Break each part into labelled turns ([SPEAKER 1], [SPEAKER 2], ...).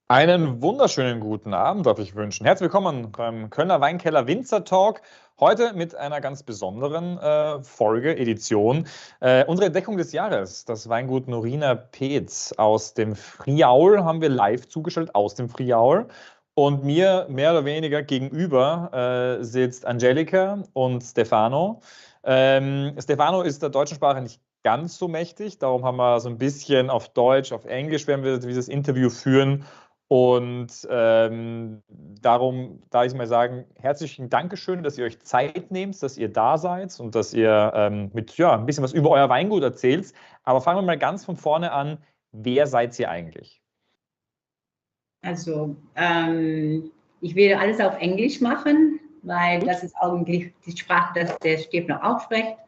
[SPEAKER 1] Einen wunderschönen guten Abend darf ich wünschen. Herzlich willkommen beim Kölner Weinkeller Winzertalk. Heute mit einer ganz besonderen Folge, Edition. Unsere Entdeckung des Jahres, das Weingut Norina Pez aus dem Friaul, haben wir live zugeschaltet aus dem Friaul. Und mir mehr oder weniger gegenüber sitzt Angelica und Stefano. Stefano ist der deutschen Sprache nicht ganz so mächtig, darum haben wir so ein bisschen auf Deutsch, auf Englisch, werden wir dieses Interview führen. Und darum darf ich mal sagen, herzlichen Dankeschön, dass ihr euch Zeit nehmt, dass ihr da seid und dass ihr mit ein bisschen was über euer Weingut erzählt. Aber fangen wir mal ganz von vorne an. Wer seid ihr eigentlich?
[SPEAKER 2] Also, ich werde alles auf Englisch machen, weil das ist eigentlich die Sprache, dass der Stefano auch spricht.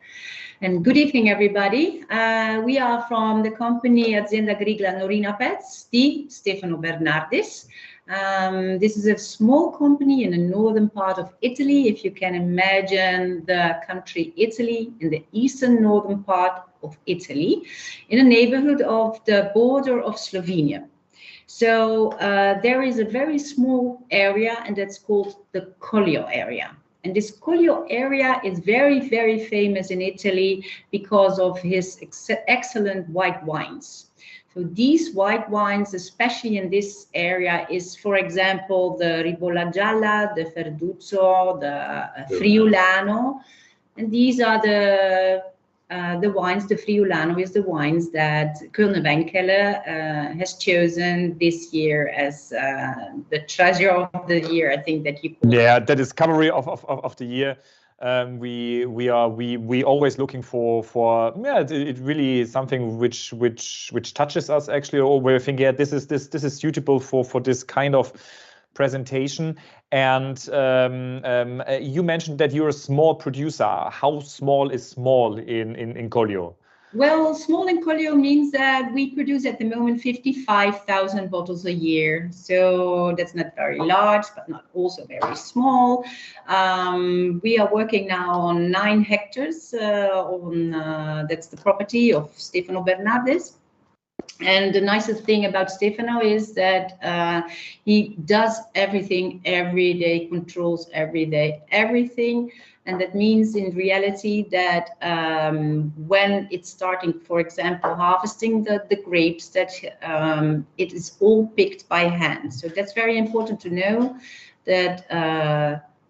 [SPEAKER 2] And good evening, everybody. We are from the company Azienda Agricola Norina Pez, di Stefano Bernardis. This is a small company in the northern part of Italy. If you can imagine the country Italy, in the eastern northern part of Italy, in a neighborhood of the border of Slovenia. So there is a very small area, and that's called the Collio area. And this Collio area is very, very famous in Italy because of his excellent white wines. So these white wines, especially in this area, is, for example, the Ribolla Gialla, the Verduzzo, the Friulano. And these are the wines. The Friulano is the wines that Kölner Weinkeller has chosen this year as the treasure of the year. I think that you call
[SPEAKER 1] the discovery of the year. We always looking for it really is something which touches us actually, or where we think this is suitable for this kind of presentation. And you mentioned that you're a small producer. How small is small in Collio?
[SPEAKER 2] Well, small in Collio means that we produce at the moment 55,000 bottles a year. So that's not very large, but not also very small. We are working now on 9 hectares. That's the property of Stefano Bernardis. And the nicest thing about Stefano is that he does everything every day, controls every day everything. And that means in reality that when it's starting, for example, harvesting the grapes, that it is all picked by hand. So that's very important to know, that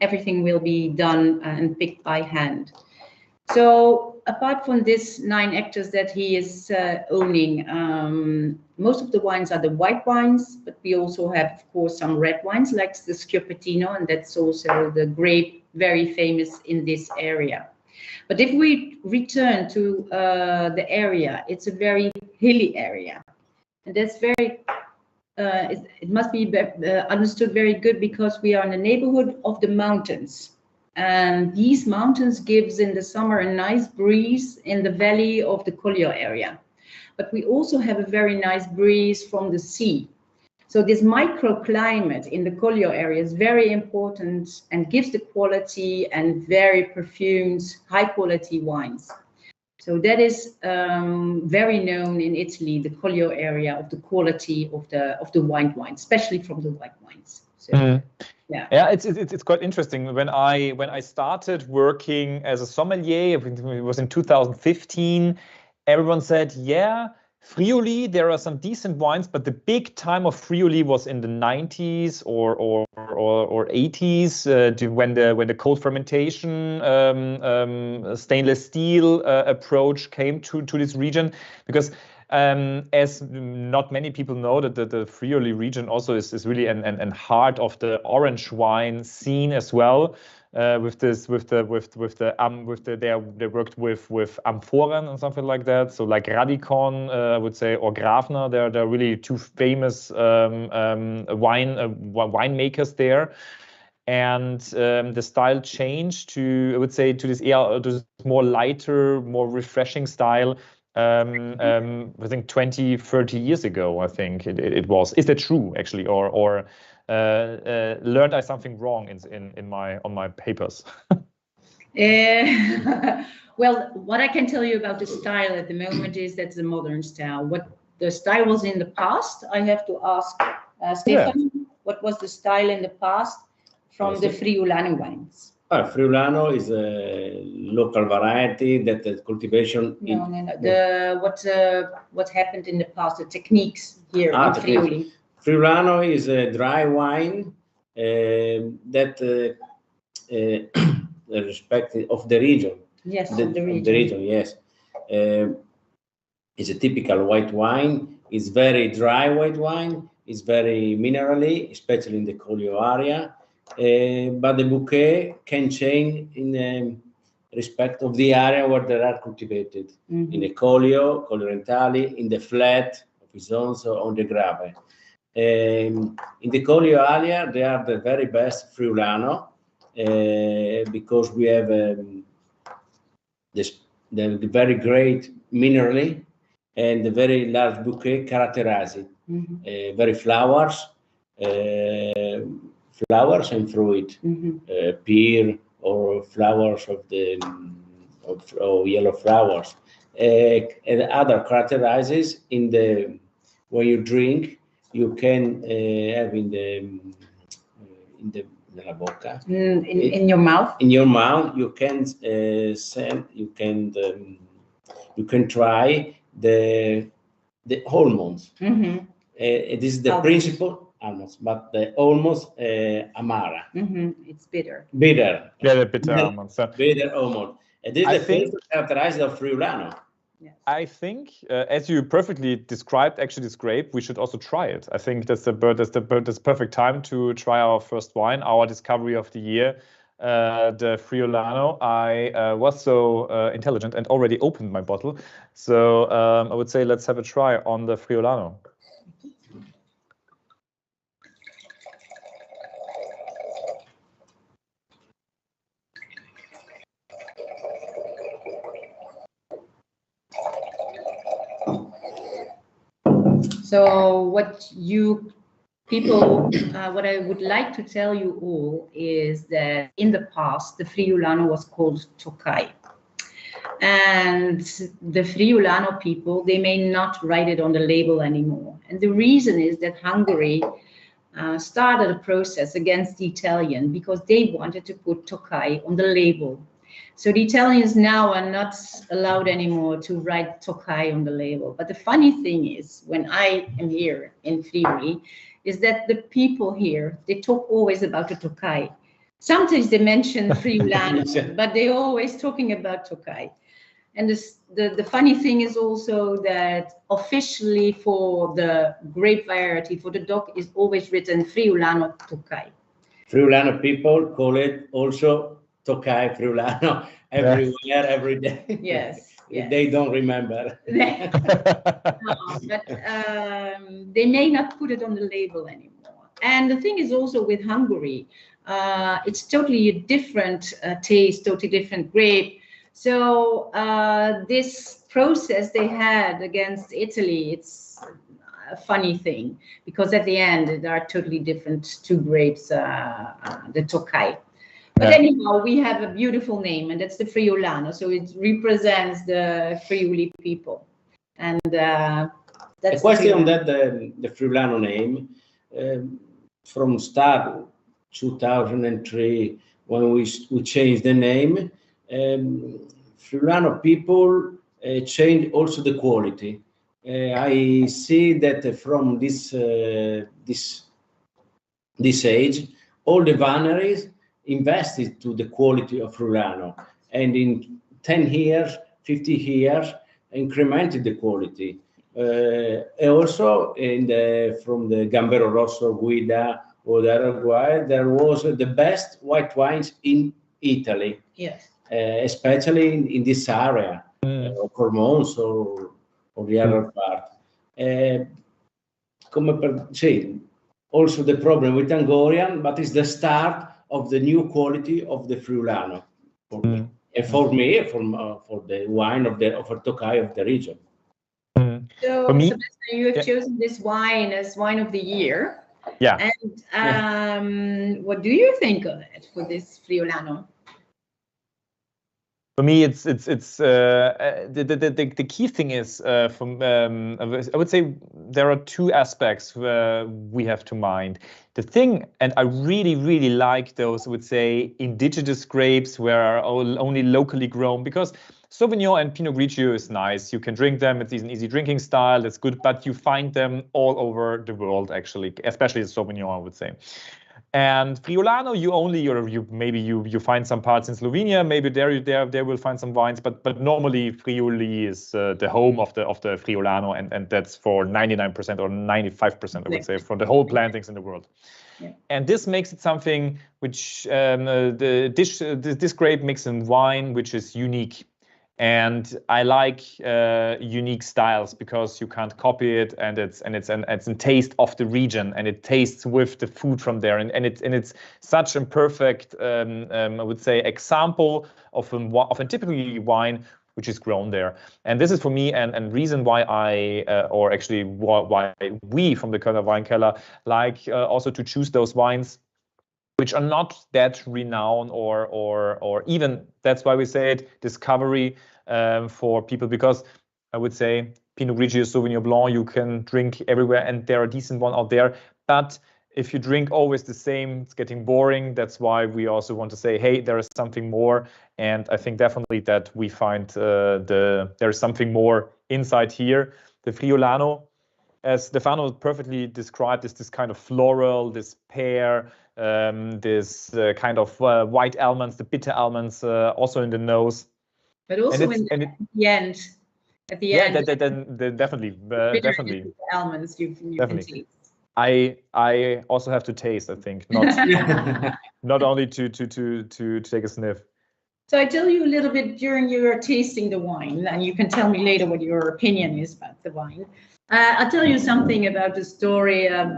[SPEAKER 2] everything will be done and picked by hand. So apart from this 9 hectares that he is owning, most of the wines are the white wines, but we also have, of course, some red wines like the Schioppettino, and that's also the grape very famous in this area. But if we return to the area, it's a very hilly area, and that's very it must be understood very good, because we are in the neighborhood of the mountains. And these mountains gives in the summer a nice breeze in the valley of the Collio area. But we also have a very nice breeze from the sea. So this microclimate in the Collio area is very important and gives the quality and very perfumed, high quality wines. So that is very known in Italy, the Collio area, of the quality of the white wine, especially from the white wines. So,
[SPEAKER 1] yeah, it's quite interesting. When I started working as a sommelier, it was in 2015. Everyone said, yeah, Friuli, there are some decent wines, but the big time of Friuli was in the 90s or 80s, when the cold fermentation stainless steel approach came to this region, because as not many people know, that the Friuli region also is really an heart of the orange wine scene as well. They worked with Amphoren and something like that. So like Radikon, I would say, or Grafner, they're really 2 famous winemakers there. And the style changed to, I would say, to this more lighter, more refreshing style. I think 20, 30 years ago, I think it was. Is that true, actually, or learned I something wrong on my papers?
[SPEAKER 2] Well, what I can tell you about the style at the moment is that's the modern style. What the style was in the past, I have to ask Stefan, what was the style in the past from the Friulano wines?
[SPEAKER 3] Friulano is a local variety that the cultivation.
[SPEAKER 2] What happened in the past? The techniques here in Friuli.
[SPEAKER 3] Friulano is a dry wine that respect of the region.
[SPEAKER 2] Yes,
[SPEAKER 3] the region. Yes, it's a typical white wine. It's very dry white wine. It's very minerally, especially in the Collio area. But the bouquet can change in respect of the area where they are cultivated. In the Collio Orientali, in the flat of Isonzo, on the Grave. In the Collio area, they are the very best Friulano because we have the very great minerally and the very large bouquet characterized. Very flowers and fruit, pear or flowers of the yellow flowers, and other characterizes in the when you drink you can have in la boca
[SPEAKER 2] in your mouth.
[SPEAKER 3] In your mouth you can try the almonds. This is the principle. Almost, but almost amara.
[SPEAKER 2] It's bitter.
[SPEAKER 3] Bitter.
[SPEAKER 1] Yeah, the bitter almonds.
[SPEAKER 3] Bitter almond. And this is the first characterized of Friulano.
[SPEAKER 2] Yes.
[SPEAKER 1] I think, as you perfectly described, actually this grape, we should also try it. I think that's the perfect time to try our first wine, our discovery of the year, the Friulano. I was so intelligent and already opened my bottle, so I would say let's have a try on the Friulano.
[SPEAKER 2] So what you people, what I would like to tell you all is that in the past, the Friulano was called Tokai. And the Friulano people, they may not write it on the label anymore. And the reason is that Hungary started a process against the Italian because they wanted to put Tokai on the label. So the Italians now are not allowed anymore to write Tokai on the label. But the funny thing is, when I am here in Friuli, is that the people here, they talk always about the Tokai. Sometimes they mention Friulano, but they're always talking about Tokai. And the funny thing is also that officially for the grape variety, for the DOC, is always written Friulano Tokai.
[SPEAKER 3] Friulano people call it also Tokai Friulano everywhere, every day.
[SPEAKER 2] Yes. Yes.
[SPEAKER 3] They don't remember.
[SPEAKER 2] No, but they may not put it on the label anymore. And the thing is also with Hungary, it's totally a different taste, totally different grape. So this process they had against Italy, it's a funny thing because at the end there are totally different two grapes, the Tokai. But anyhow, we have a beautiful name, and that's the Friulano. So it represents the Friuli people. And that's
[SPEAKER 3] a question on that, the Friulano name, from start 2003, when we changed the name, Friulano people changed also the quality. I see that from this age, all the wineries invested to the quality of Friulano, and in 10 years, 50 years, incremented the quality. Also, from the Gambero Rosso, Guida, or the Araguay, there was the best white wines in Italy.
[SPEAKER 2] Yes.
[SPEAKER 3] Especially in this area, or Cormons or the other part. Also the problem with Hungarian, but it's the start of the new quality of the Friulano. And for me, for the wine of Tokai of the region.
[SPEAKER 2] So, Sebastian, you have chosen this wine as wine of the year.
[SPEAKER 1] Yeah.
[SPEAKER 2] And what do you think of it for this Friulano?
[SPEAKER 1] For me, it's the key thing is I would say there are two aspects we have to mind. The thing, and I really like those, I would say, indigenous grapes where are only locally grown, because Sauvignon and Pinot Grigio is nice. You can drink them. It's an easy drinking style. That's good, but you find them all over the world, actually, especially the Sauvignon, I would say. And Friulano, you find some parts in Slovenia. Maybe there will find some wines, but normally Friuli is the home of the Friulano, and that's for 99% or 95%, I would say, for the whole plantings in the world.
[SPEAKER 2] Yeah.
[SPEAKER 1] And this makes it something which this grape makes in wine which is unique. And I like unique styles because you can't copy it, and it's a taste of the region, and it tastes with the food from there, and it's such a perfect I would say example of a typical wine which is grown there. And this is for me and reason why why we from the Kölner Weinkeller like also to choose those wines which are not that renowned or even, that's why we say it, discovery for people, because I would say Pinot Grigio, Sauvignon Blanc, you can drink everywhere and there are decent ones out there. But if you drink always the same, it's getting boring. That's why we also want to say, hey, there is something more. And I think definitely that we find there's something more inside here. The Friulano, as Stefano perfectly described, is this kind of floral, this pear, this kind of white almonds, the bitter almonds, also in the nose.
[SPEAKER 2] But also the end. At the end,
[SPEAKER 1] definitely.
[SPEAKER 2] Almonds you can taste.
[SPEAKER 1] I also have to taste. I think not only to take a sniff.
[SPEAKER 2] So I tell you a little bit during your tasting the wine, and you can tell me later what your opinion is about the wine. I'll tell you something about the story of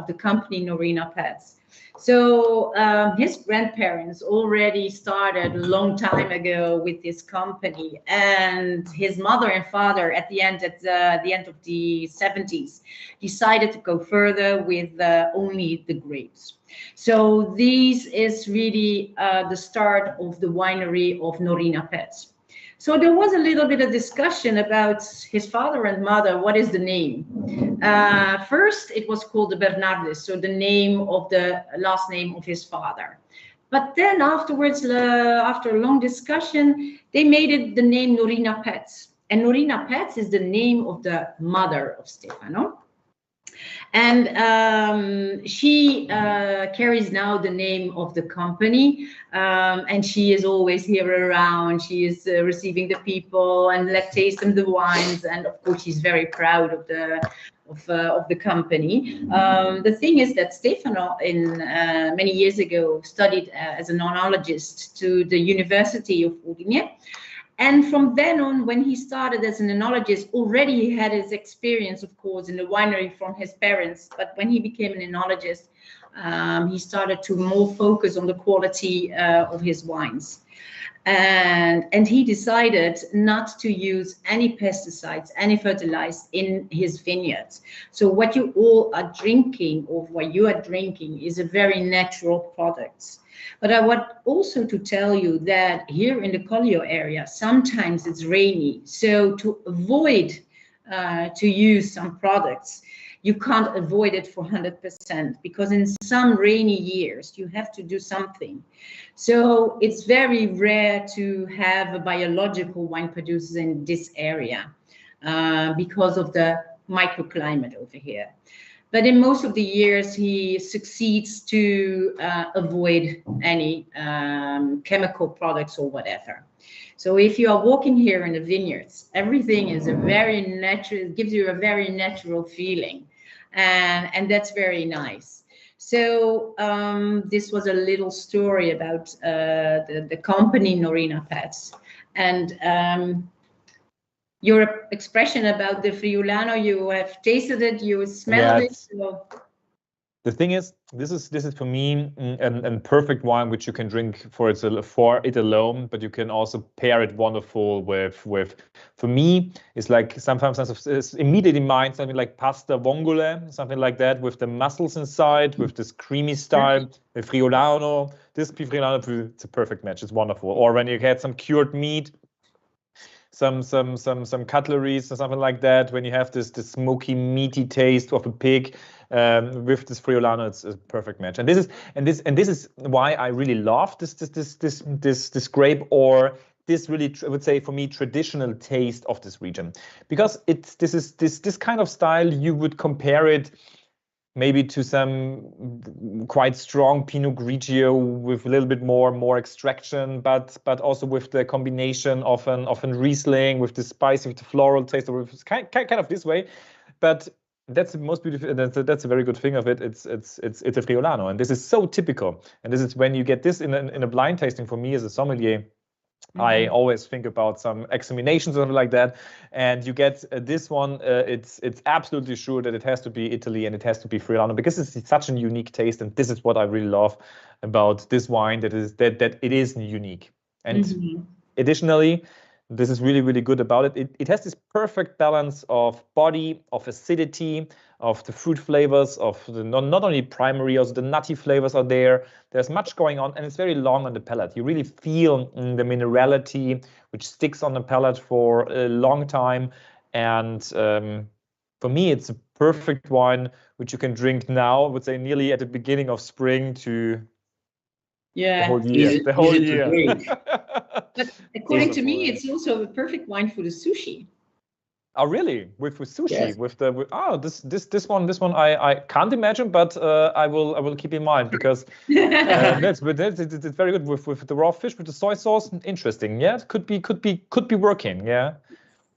[SPEAKER 2] the company Norina Pez. So his grandparents already started a long time ago with this company, and his mother and father at the end of the 70s decided to go further with only the grapes. So this is really the start of the winery of Norina Pez. So there was a little bit of discussion about his father and mother. What is the name? First, it was called the Bernardes, so the name of the last name of his father. But then afterwards, after a long discussion, they made it the name Norina Pez. And Norina Pez is the name of the mother of Stefano. And she carries now the name of the company, and she is always here around. She is receiving the people and tasting the wines, and of course she's very proud of the company. The thing is that Stefano, many years ago, studied as an oenologist to the University of Udine. And from then on, when he started as an enologist, already he had his experience, of course, in the winery from his parents. But when he became an enologist, he started to more focus on the quality of his wines. And he decided not to use any pesticides, any fertilizers in his vineyards. So what you all are drinking, or what you are drinking, is a very natural product. But I want also to tell you that here in the Collio area, sometimes it's rainy. So to avoid to use some products, you can't avoid it for 100%, because in some rainy years, you have to do something. So it's very rare to have biological wine producers in this area because of the microclimate over here. But in most of the years, he succeeds to avoid any chemical products or whatever. So if you are walking here in the vineyards, everything is a very natural, gives you a very natural feeling. And that's very nice. So this was a little story about the company Norina Pez. And your expression about the Friulano, you have tasted it, you smelled it. So.
[SPEAKER 1] The thing is, this is for me a perfect wine which you can drink for it alone, but you can also pair it wonderful with. For me, it's like sometimes it's immediate in mind something like pasta vongole, something like that, with the mussels inside, with this creamy style, the friulano. This friulano, it's a perfect match. It's wonderful. Or when you had some cured meat, some cutleries or something like that, when you have this smoky meaty taste of a pig with this friulano, it's a perfect match. And this is why I really love this grape, or this really, I would say, for me, traditional taste of this region, because this kind of style, you would compare it maybe to some quite strong Pinot Grigio with a little bit more extraction, but also with the combination of an Riesling with the spice, with the floral taste, or with kind of this way. But that's the most beautiful. That's a very good thing of it. It's a friulano, and this is so typical. And this is when you get this in a blind tasting. For me as a sommelier, I always think about some examinations or something like that, and you get this one. It's absolutely sure that it has to be Italy and it has to be friulano, because it's such a unique taste, and this is what I really love about this wine. That it is unique, and additionally, this is really good about it. It has this perfect balance of body, of acidity, of the fruit flavors, of the not only primary, also the nutty flavors are there. There's much going on, and it's very long on the palate. You really feel the minerality, which sticks on the palate for a long time. And for me, it's a perfect wine which you can drink now, I would say nearly at the beginning of spring to the whole year. The whole year.
[SPEAKER 2] But according to me, it's also a perfect wine for the sushi.
[SPEAKER 1] Oh, really? With sushi?
[SPEAKER 3] Yes.
[SPEAKER 1] This one I can't imagine, but I will keep in mind, because it's very good with the raw fish, with the soy sauce. Interesting. Yeah, it could be working. Yeah,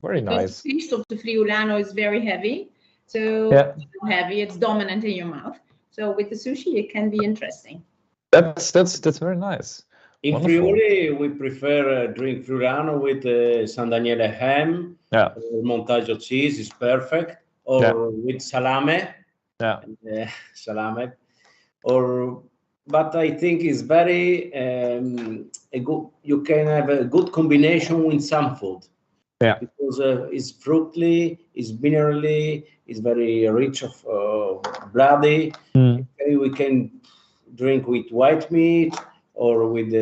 [SPEAKER 1] very nice.
[SPEAKER 2] The taste of the friulano is very heavy, so heavy. It's dominant in your mouth. So with the sushi, it can be interesting.
[SPEAKER 1] That's very nice.
[SPEAKER 3] In Friuli, we prefer drink friulano with San Daniele ham.
[SPEAKER 1] Yeah.
[SPEAKER 3] Montaggio cheese is perfect, or with salame.
[SPEAKER 1] Yeah.
[SPEAKER 3] Salame. But I think it's very you can have a good combination with some food. Yeah. Because it's fruity, it's minerally, it's very rich of bloody. We can drink with white meat, or with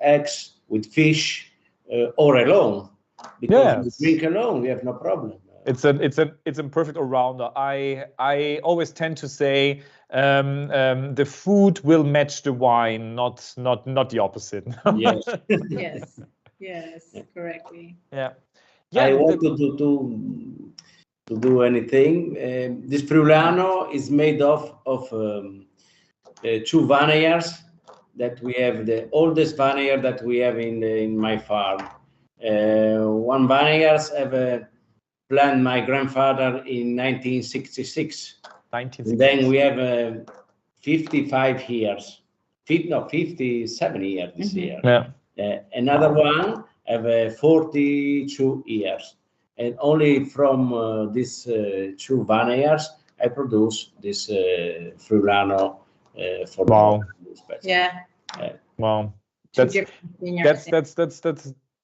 [SPEAKER 3] eggs, with fish, or alone. Because if we drink alone, we have no problem.
[SPEAKER 1] It's a perfect all-rounder. I always tend to say the food will match the wine, not the opposite.
[SPEAKER 2] Yes, correctly.
[SPEAKER 1] Yeah.
[SPEAKER 3] I want to do anything. This friulano is made of 2 vineyards that we have, the oldest vineyard that we have in my farm. One vineyard have planted my grandfather in 1966. And then we have 55 years, 57 years this year. Yeah. Another one have 42 years. And only from these 2 vineyards, I produce this friulano for
[SPEAKER 1] Wow.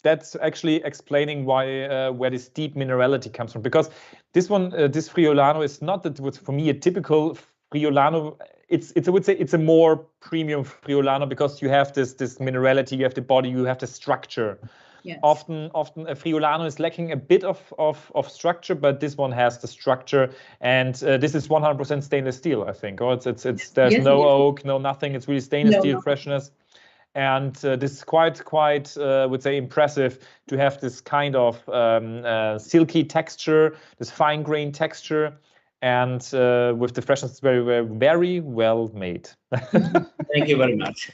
[SPEAKER 1] That's actually explaining why where this deep minerality comes from, because this friulano is not that was for me a typical friulano. It's I would say it's a more premium friulano, because you have this minerality, you have the body, you have the structure. Yes. Often a friulano is lacking a bit of structure, but this one has the structure, and this is 100% stainless steel, I think. Or there's no oak, no nothing. It's really stainless steel freshness, and this is quite would say impressive to have this kind of silky texture, this fine grain texture, and with the freshness, it's very well made.
[SPEAKER 3] Thank you very much.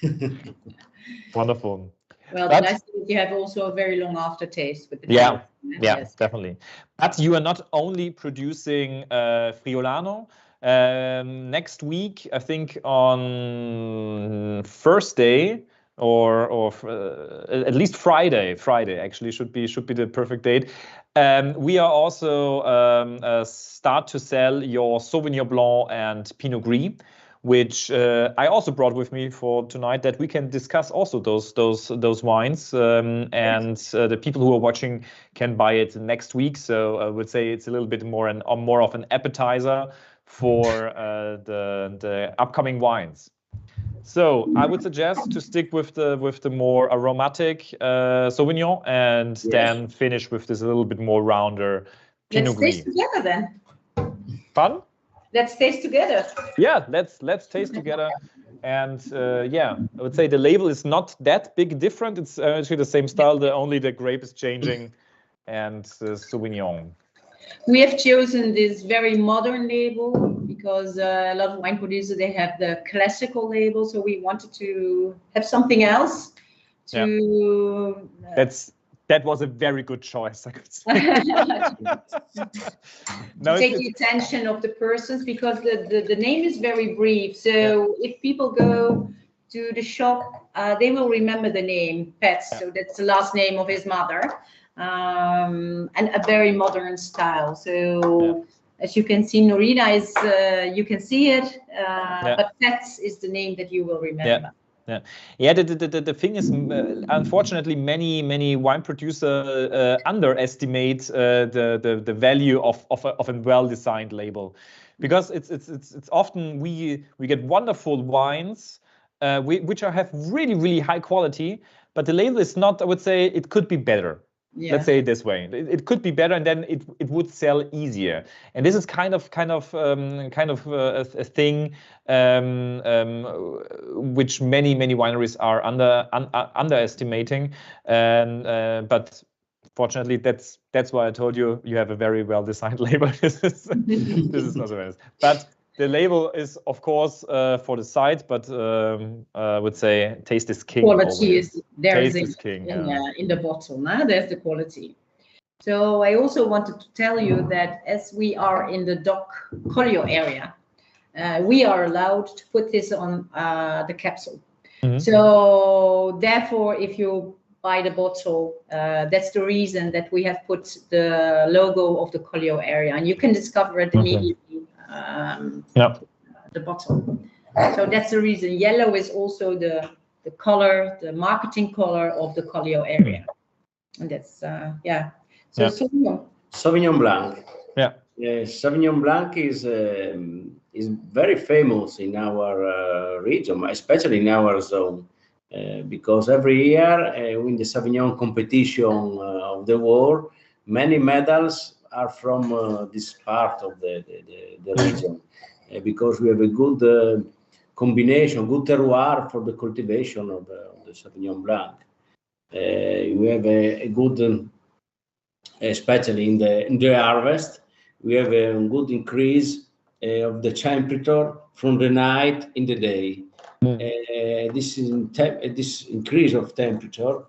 [SPEAKER 1] Wonderful.
[SPEAKER 2] Well, the nice thing is you have also a very long aftertaste with the
[SPEAKER 1] yes, definitely. But you are not only producing friulano. Next week, I think on Thursday, or at least Friday. Friday actually should be the perfect date. We are also start to sell your Sauvignon Blanc and Pinot Gris, which I also brought with me for tonight, that we can discuss also those wines, and the people who are watching can buy it next week. So I would say it's a little bit more of an appetizer for the upcoming wines. So I would suggest to stick with the more aromatic Sauvignon, and then finish with this a little bit more rounder Pinot Gris.
[SPEAKER 2] Let's taste together then.
[SPEAKER 1] Fun?
[SPEAKER 2] Let's taste together.
[SPEAKER 1] Yeah, let's taste together. And yeah, I would say the label is not that big different. It's actually the same style. Only the grape is changing, and Sauvignon.
[SPEAKER 2] We have chosen this very modern label because a lot of wine producers, they have the classical label. So we wanted to have something else to... That
[SPEAKER 1] was a very good choice, I could say.
[SPEAKER 2] Take the attention of the persons, because the name is very brief. So if people go to the shop, they will remember the name Pez. So that's the last name of his mother. And a very modern style. So as you can see, Norina is, you can see it, but Pez is the name that you will remember.
[SPEAKER 1] The thing is, unfortunately, many wine producers underestimate the value of a well-designed label, because it's often we get wonderful wines which have really high quality, but the label is not. I would say it could be better. Let's say it this way. It could be better, and then it would sell easier. And this is kind of a thing which many wineries are underestimating. But fortunately, that's why I told you have a very well designed label. This is not the best. But the label is, of course, for the site, but I would say taste is king.
[SPEAKER 2] Quality is there.
[SPEAKER 1] Taste is king.
[SPEAKER 2] In the bottle, there's the quality. So I also wanted to tell you that as we are in the DOC Collio area, we are allowed to put this on the capsule. Mm-hmm. So therefore, if you buy the bottle, that's the reason that we have put the logo of the Collio area, and you can discover it immediately. The bottle. So that's the reason. Yellow is also the color, the marketing color of the Collio area, and that's So
[SPEAKER 3] Sauvignon Blanc. Sauvignon Blanc is very famous in our region, especially in our zone, because every year in the Sauvignon competition of the world, many medals are from this part of the region, because we have a good combination, good terroir for the cultivation of the Sauvignon Blanc. We have a good, especially in the harvest, we have a good increase of the temperature from the night in the day. This increase of temperature,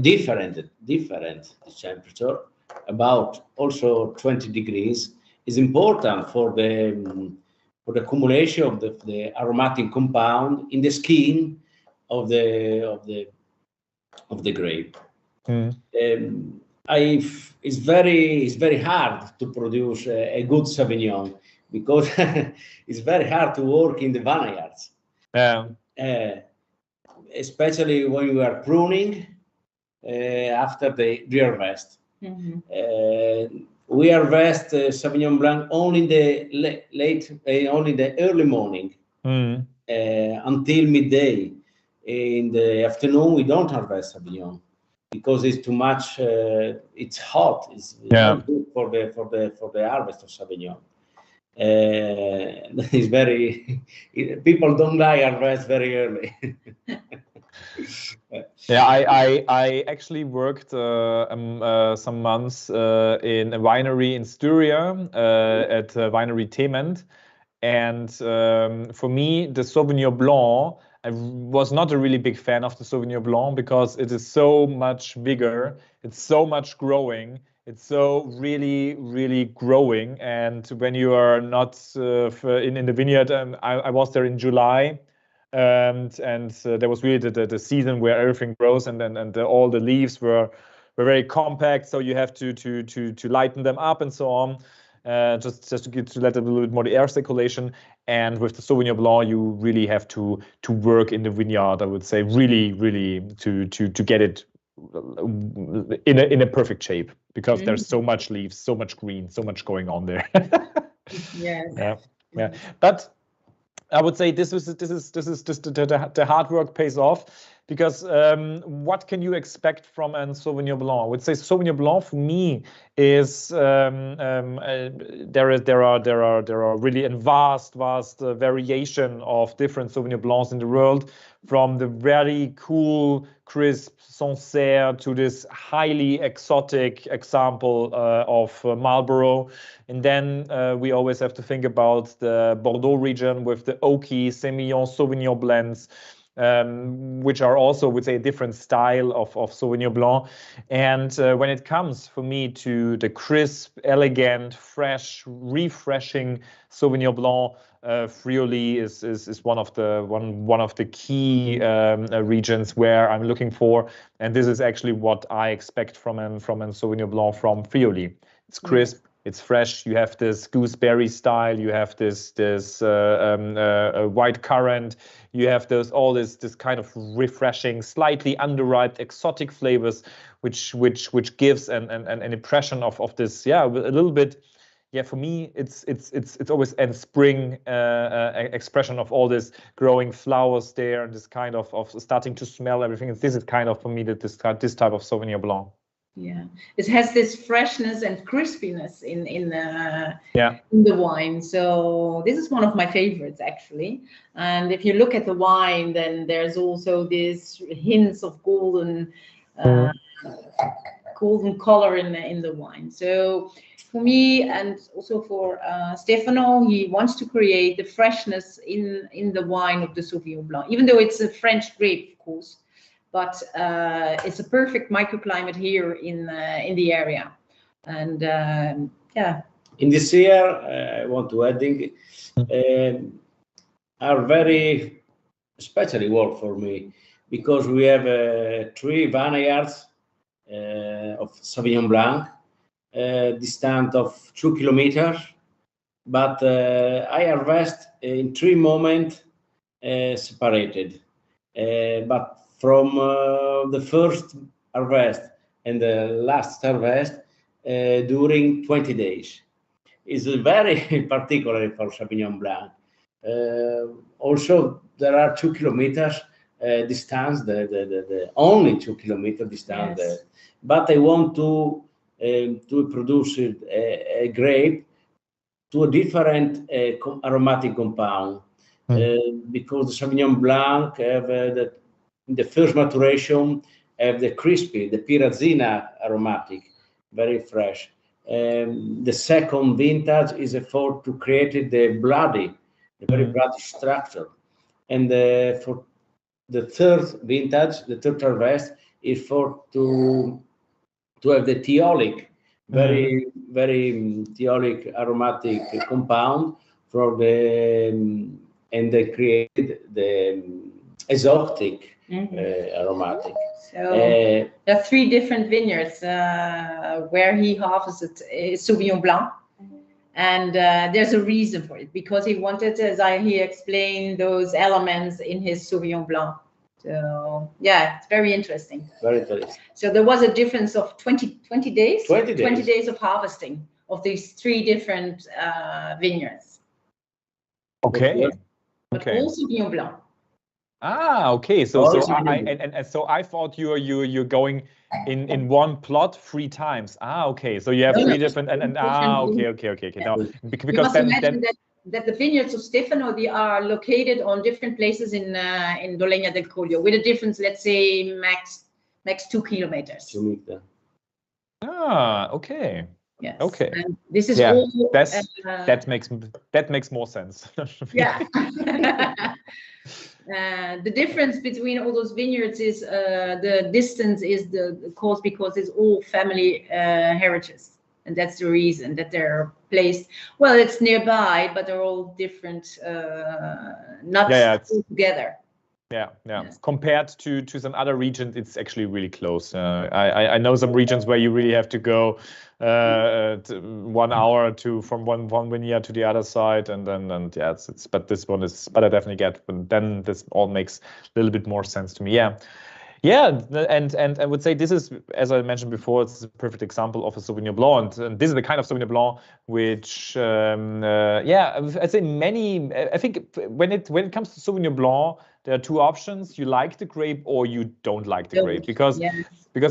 [SPEAKER 3] different temperature, about also 20 degrees, is important for the accumulation of the aromatic compound in the skin of the grape. It's very hard to produce a good Sauvignon, because it's very hard to work in the vineyards. Especially when you are pruning after the harvest. We harvest Sauvignon Blanc only in the only the early morning until midday. In the afternoon, we don't harvest Sauvignon because it's too much. It's hot. It's not good for the harvest of Sauvignon. It's very people don't like harvest very early.
[SPEAKER 1] I actually worked some months in a winery in Styria at winery Tement, and for me the Sauvignon Blanc, I was not a really big fan of the Sauvignon Blanc because it is so much bigger, it's so much growing, it's so really growing, and when you are not in the vineyard, I was there in July. and there was really the season where everything grows, and all the leaves were very compact, so you have to lighten them up and so on, just to let a little bit more the air circulation. And with the Sauvignon Blanc, you really have to work in the vineyard, I would say, really to get it in a perfect shape, because there's so much leaves, so much green, so much going on there.
[SPEAKER 2] Yes.
[SPEAKER 1] Yeah. But I would say this is the hard work pays off, because what can you expect from a Sauvignon Blanc? I would say Sauvignon Blanc for me is there are really a vast variation of different Sauvignon Blancs in the world, from the very cool, crisp Sancerre to this highly exotic example of Marlborough. And then we always have to think about the Bordeaux region with the oaky Semillon Sauvignon blends, which are also, would say, a different style of Sauvignon Blanc. And when it comes for me to the crisp, elegant, fresh, refreshing Sauvignon Blanc, Friuli is one of the key regions where I'm looking for, and this is actually what I expect from a Sauvignon Blanc from Friuli. It's crisp. It's fresh. You have this gooseberry style. You have this white currant. You have all this kind of refreshing, slightly underripe, exotic flavors, which gives an impression of this. Yeah, a little bit. Yeah, for me, it's always a spring expression of all this growing flowers there, and this kind of starting to smell everything. And this is kind of for me this type of Sauvignon Blanc.
[SPEAKER 2] Yeah, it has this freshness and crispiness in the wine. So this is one of my favorites, actually. And if you look at the wine, then there's also these hints of golden color in the wine. So for me, and also for Stefano, he wants to create the freshness in the wine of the Sauvignon Blanc, even though it's a French grape, of course. But it's a perfect microclimate here in the area, and yeah.
[SPEAKER 3] In this year, I want to add, are very especially work for me, because we have 3 vineyards of Sauvignon Blanc, distant of 2 kilometers, but I harvest in 3 moments separated, but from the first harvest and the last harvest during 20 days. It's very particular for Sauvignon Blanc. Also, there are 2 kilometers distance, the only 2 kilometer distance.
[SPEAKER 2] Yes.
[SPEAKER 3] But I want to produce a grape to a different aromatic compound, because the Sauvignon Blanc have the first maturation have the crispy, the Pirazina aromatic, very fresh. The second vintage is for to create the bloody, very bloody structure. And for the third vintage, the third harvest, is for to have the theolic, very theolic aromatic compound for the and they created the exotic aromatic.
[SPEAKER 2] So there are 3 different vineyards where he harvested Sauvignon Blanc, and there's a reason for it, because he wanted, as he explained, those elements in his Sauvignon Blanc. So yeah, it's very interesting.
[SPEAKER 3] Very interesting.
[SPEAKER 2] So there was a difference of 20 days.
[SPEAKER 3] 20 days.
[SPEAKER 2] 20 days of harvesting of these 3 different vineyards.
[SPEAKER 1] Okay.
[SPEAKER 2] But all Sauvignon Blanc.
[SPEAKER 1] Ah, okay. So I thought you're going in one plot 3 times. Ah, okay. So you have 3 different okay. Now, because then
[SPEAKER 2] that the vineyards of Stefano, they are located on different places in Dolenja del Collio, with a difference, let's say max 2 kilometers.
[SPEAKER 1] Ah, okay.
[SPEAKER 2] Yes.
[SPEAKER 1] Okay.
[SPEAKER 2] And this is all.
[SPEAKER 1] That makes more sense.
[SPEAKER 2] Yeah. The difference between all those vineyards is the distance is the cause, because it's all family heritage, and that's the reason that they're placed. Well, it's nearby, but they're all different, not all together.
[SPEAKER 1] Yeah.
[SPEAKER 2] Yes.
[SPEAKER 1] Compared to some other regions, it's actually really close. I know some regions where you really have to go 1 hour from one vineyard to the other side, and yeah, but this one is. But I definitely get. But then this all makes a little bit more sense to me. Yeah. Yeah, and I would say this is, as I mentioned before, it's a perfect example of a Sauvignon Blanc, and this is the kind of Sauvignon Blanc which, I'd say many. I think when it comes to Sauvignon Blanc, there are two options: you like the grape or you don't like the grape, because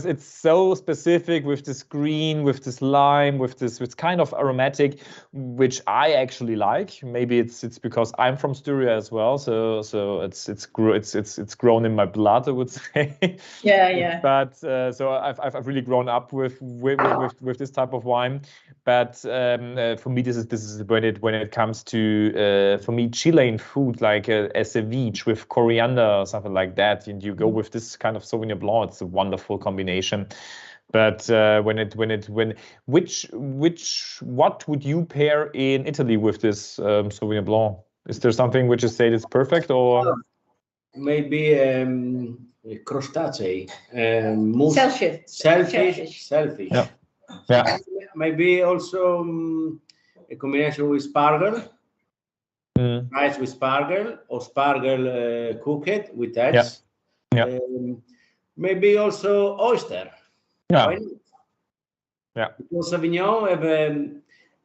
[SPEAKER 1] it's so specific with this green, with this lime, with kind of aromatic, which I actually like. Maybe it's because I'm from Styria as well, so it's grown in my blood, I would say.
[SPEAKER 2] Yeah.
[SPEAKER 1] But so I've really grown up with this type of wine. But for me, this is when it comes to for me Chilean food, like a ceviche with coriander or something like that, and you go with this kind of Sauvignon Blanc, it's a wonderful combination. But what would you pair in Italy with this Sauvignon Blanc? Is there something which you say is perfect, or
[SPEAKER 3] maybe crostacei, shellfish.
[SPEAKER 1] Yeah.
[SPEAKER 3] Maybe also a combination with spargel, rice with spargel, or spargel cooked with eggs.
[SPEAKER 1] Yeah.
[SPEAKER 3] Maybe also oyster.
[SPEAKER 1] Yeah.
[SPEAKER 3] Because Sauvignon have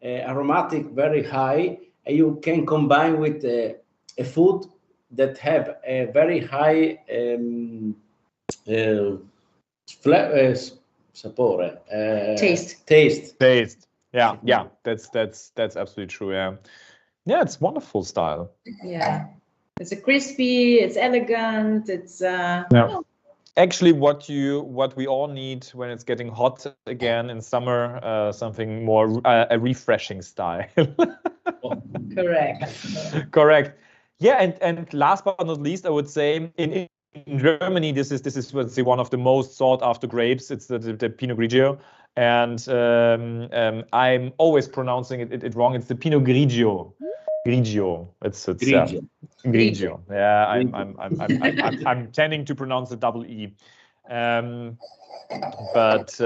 [SPEAKER 3] aromatic very high, and you can combine with a food that have a very high sapore,
[SPEAKER 2] taste.
[SPEAKER 1] Yeah. That's absolutely true. Yeah, it's wonderful style.
[SPEAKER 2] Yeah, it's a crispy, it's elegant, it's
[SPEAKER 1] Actually, what we all need when it's getting hot again in summer, something more a refreshing style. Correct. Yeah, and last but not least, I would say in Germany, this is let's say one of the most sought after grapes. It's the Pinot Grigio, and I'm always pronouncing it wrong. It's the Pinot Grigio. Grigio. It's
[SPEAKER 3] Grigio.
[SPEAKER 1] Grigio. Yeah, I'm tending to pronounce the double E. But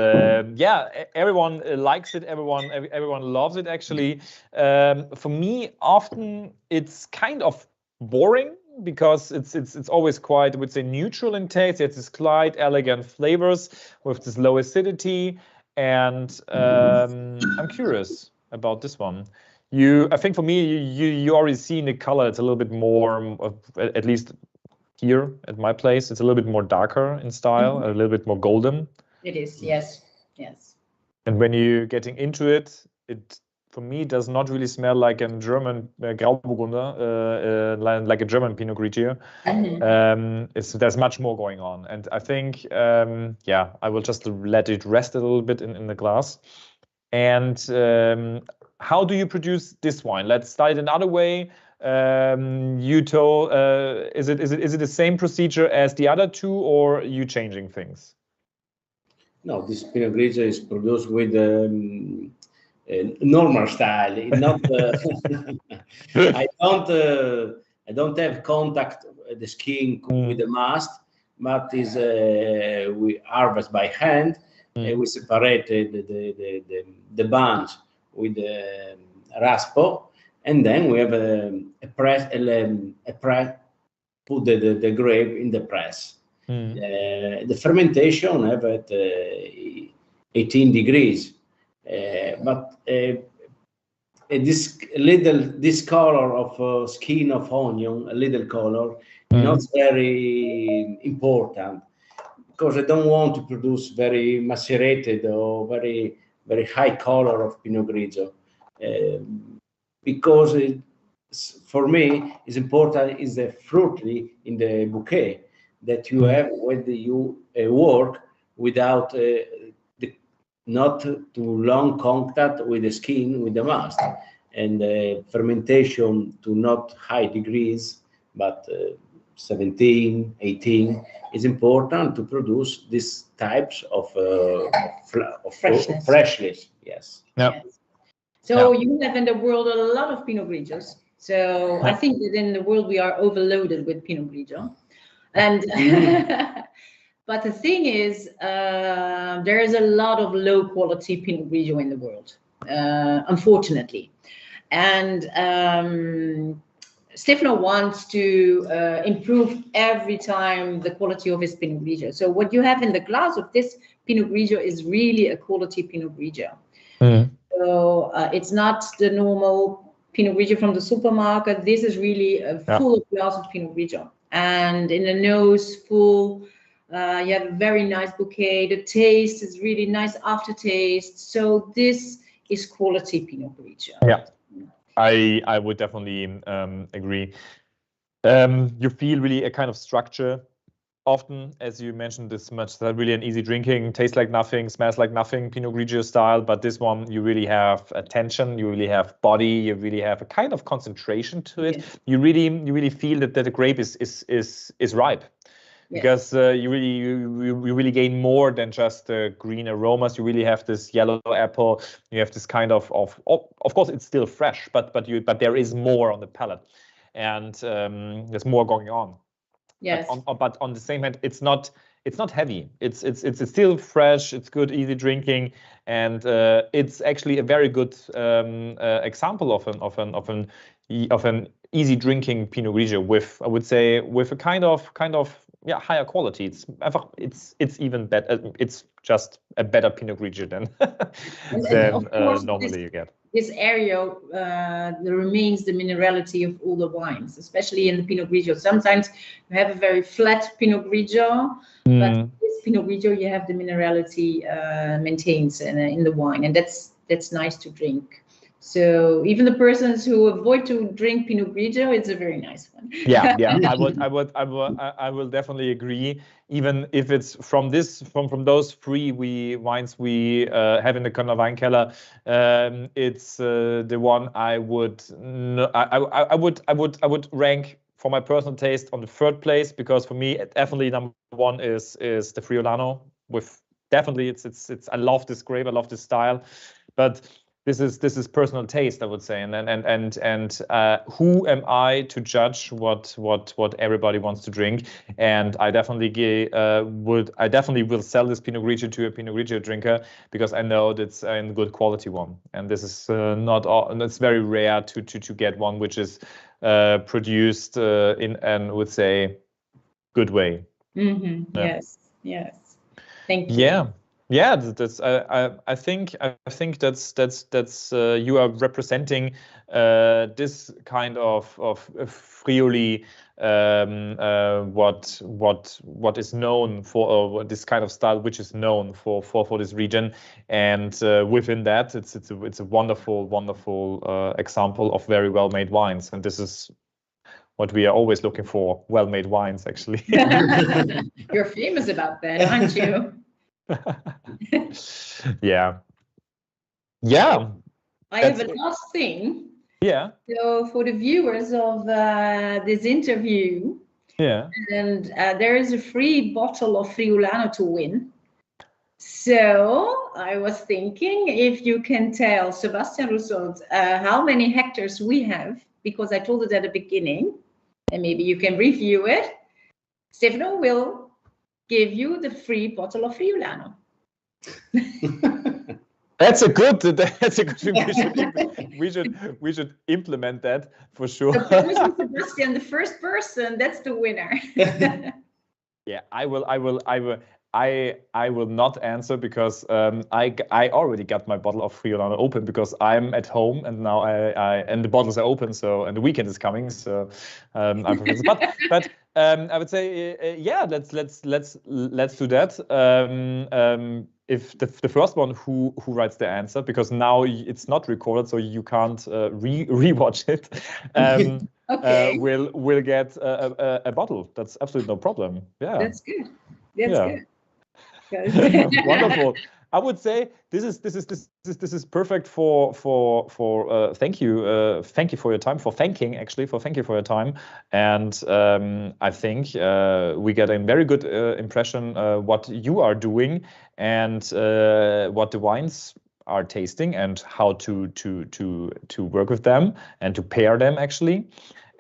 [SPEAKER 1] everyone likes it. Everyone loves it. Actually, for me, often it's kind of boring because it's always quite, I would say, neutral in taste. It's this quite elegant flavors with this low acidity, and I'm curious about this one. I think for me, you already see in the color, it's a little bit more, at least here at my place, it's a little bit more darker in style, a little bit more golden.
[SPEAKER 2] It is, yes.
[SPEAKER 1] And when you're getting into it, for me does not really smell like a German Grauburgunder, like a German Pinot Grigio. There's much more going on, and I think I will just let it rest a little bit in the glass. And how do you produce this wine? Let's start it another way. You told, is it the same procedure as the other two, or are you changing things?
[SPEAKER 3] No, this Pinot Grigio is produced with normal style. Not I don't have contact the skin with the mast, but we harvest by hand. We separated the bunch with the raspo, and then we have a press. Put the grape in the press. The fermentation have at 18 degrees, but this color of skin of onion, a little color, not very important, because I don't want to produce very macerated or very very high color of Pinot Grigio, because for me it's important is the fruity in the bouquet that you have when you work without not too long contact with the skin, with the mast, and fermentation to not high degrees, but 17, 18 is important to produce these types of freshness. Yes.
[SPEAKER 2] So you have in the world a lot of Pinot Grigios. So I think that in the world we are overloaded with Pinot Grigio. And but the thing is, there is a lot of low quality Pinot Grigio in the world, unfortunately. And Stefano wants to improve every time the quality of his Pinot Grigio. So what you have in the glass of this Pinot Grigio is really a quality Pinot Grigio. So it's not the normal Pinot Grigio from the supermarket. This is really a full glass of Pinot Grigio. And in the nose, full, you have a very nice bouquet. The taste is really nice aftertaste. So this is quality Pinot Grigio.
[SPEAKER 1] Yeah, I would definitely agree. You feel really a kind of structure. Often, as you mentioned, this much that really an easy drinking, tastes like nothing, smells like nothing, Pinot Grigio style. But this one, you really have attention, you really have body, you really have a kind of concentration to it. Yes. You really feel that the grape is ripe. Yes. Because you really gain more than just the green aromas. You really have this yellow apple. You have this kind of course it's still fresh, but there is more on the palate, and there's more going on. Yes. But on the same hand, it's not heavy. It's still fresh. It's good, easy drinking, and it's actually a very good example of an easy drinking Pinot Grigio with, I would say, with a kind of higher quality. It's even better. It's just a better Pinot Grigio than normally you get.
[SPEAKER 2] This area remains the minerality of all the wines, especially in the Pinot Grigio. Sometimes you have a very flat Pinot Grigio, but this Pinot Grigio you have the minerality maintains in the wine, and that's nice to drink. So even the persons who avoid to drink Pinot Grigio, it's a very nice one.
[SPEAKER 1] Yeah, I will definitely agree. Even if it's from those three wines we have in the Kölner Weinkeller, it's the one I would rank for my personal taste on the third place, because for me definitely number one is the Friulano. With definitely it's I love this grape, I love this style, but this is personal taste, I would say, and who am I to judge what everybody wants to drink? And I definitely will sell this Pinot Grigio to a Pinot Grigio drinker, because I know that's a good quality one, and this is it's very rare to get one which is produced in an, would say, good way.
[SPEAKER 2] Mm-hmm. Yeah. Yes. Thank you.
[SPEAKER 1] Yeah, that's. I think that's you are representing this kind of Friuli, what is known for this kind of style, which is known for this region, and within that, it's a wonderful example of very well made wines, and this is what we are always looking for: well made wines, actually.
[SPEAKER 2] You're famous about that, aren't you?
[SPEAKER 1] Yeah.
[SPEAKER 2] I have a last thing.
[SPEAKER 1] Yeah.
[SPEAKER 2] So for the viewers of this interview, and there is a free bottle of Friulano to win. So I was thinking if you can tell Sebastian Russold how many hectares we have, because I told it at the beginning, and maybe you can review it. Stefano will give you the free bottle of Friulano.
[SPEAKER 1] That's a good thing. We should implement that for sure.
[SPEAKER 2] Sebastian, the first person, that's the winner.
[SPEAKER 1] Yeah, I will not answer, because I already got my bottle of Friulano open, because I'm at home, and now and the bottles are open, so, and the weekend is coming, so I'm but I would say let's do that. If the first one who writes the answer, because now it's not recorded, so you can't rewatch it,
[SPEAKER 2] okay.
[SPEAKER 1] will get a bottle. That's absolutely no problem. Yeah,
[SPEAKER 2] that's good. Good.
[SPEAKER 1] Wonderful. I would say this is perfect for thank you for your time, for thanking for your time, and I think we get a very good impression what you are doing, and what the wines are tasting, and how to work with them and to pair them, actually.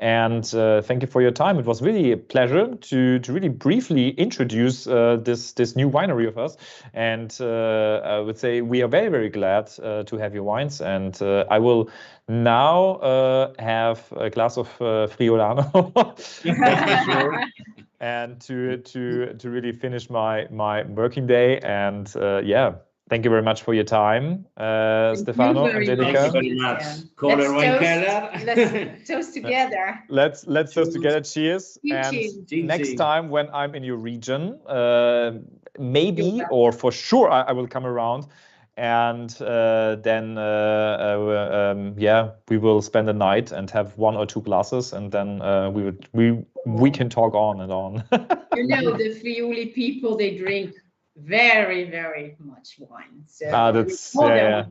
[SPEAKER 1] And thank you for your time. It was really a pleasure to really briefly introduce this new winery of us. And I would say we are very, very glad to have your wines. And I will now have a glass of Friulano. And to really finish my working day. And yeah, thank you very much for your time, Stefano, Angelica.
[SPEAKER 3] Thank you very much. Kölner Weinkeller.
[SPEAKER 2] Let's toast together.
[SPEAKER 1] Let's toast together. Cheers.
[SPEAKER 2] Cheers.
[SPEAKER 1] And next time when I'm in your region, maybe or for sure I will come around. And then yeah, we will spend the night and have 1 or 2 glasses, and then we can talk on and on.
[SPEAKER 2] You know, the Friuli people, they drink very, very much wine. So
[SPEAKER 1] that's yeah.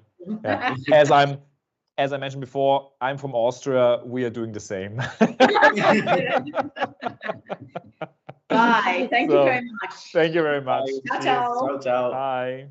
[SPEAKER 1] As I mentioned before, I'm from Austria. We are doing the same.
[SPEAKER 2] Bye. Thank you very much.
[SPEAKER 1] Thank you very much.
[SPEAKER 2] Ciao, ciao.
[SPEAKER 3] Ciao, ciao.
[SPEAKER 1] Bye.